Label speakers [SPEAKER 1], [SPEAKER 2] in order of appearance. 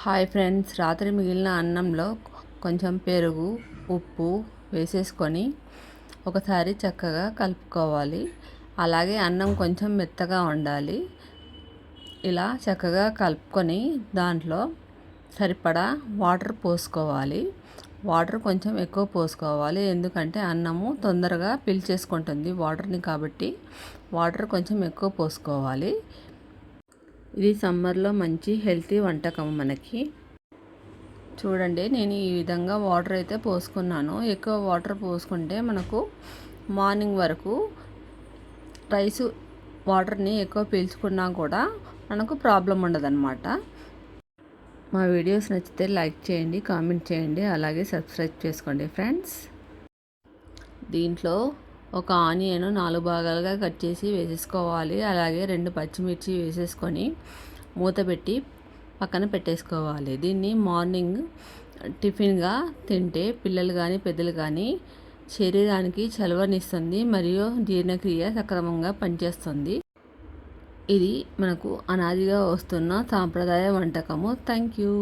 [SPEAKER 1] Hi friends, రాత్రి మిగిలిన అన్నంలో కొంచెం పెరుగు, ఉప్పు వేసేసుకొని ఒకసారి చక్కగా కలుపుకోవాలి. అలాగే అన్నం కొంచెం మెత్తగా ఉండాలి. ఇలా చక్కగా కలుపుకొని దాంట్లో సరిపడా వాటర్ పోసుకోవాలి. వాటర్ కొంచెం ఎక్కువ పోసుకోవాలి, ఎందుకంటే అన్నము తొందరగా పీల్చేసుకుంటుంది వాటర్ని, కాబట్టి వాటర్ కొంచెం ఎక్కువ పోసుకోవాలి. ఇది సమ్మర్లో మంచి హెల్తీ వంటకం మనకి. చూడండి, నేను ఈ విధంగా వాటర్ అయితే పోసుకున్నాను. ఎక్కువ వాటర్ పోసుకుంటే మనకు మార్నింగ్ వరకు రైస్ వాటర్ని ఎక్కువ పీల్చుకున్నా కూడా మనకు ప్రాబ్లం ఉండదన్నమాట. మా వీడియోస్ నచ్చితే లైక్ చేయండి, కామెంట్ చేయండి, అలాగే సబ్స్క్రైబ్ చేసుకోండి ఫ్రెండ్స్. దీంట్లో ఒక ఆనియన్ 4 భాగాలుగా కట్ చేసి వేసేసుకోవాలి. అలాగే 2 పచ్చిమిర్చి వేసేసుకొని మూత పెట్టి పక్కన పెట్టేసుకోవాలి. దీన్ని మార్నింగ్ టిఫిన్గా తింటే పిల్లలు కానీ పెద్దలు కానీ శరీరానికి చలవనిస్తుంది మరియు జీర్ణక్రియ సక్రమంగా పనిచేస్తుంది. ఇది మనకు అనాదిగా వస్తున్న సాంప్రదాయ వంటకము. Thank you.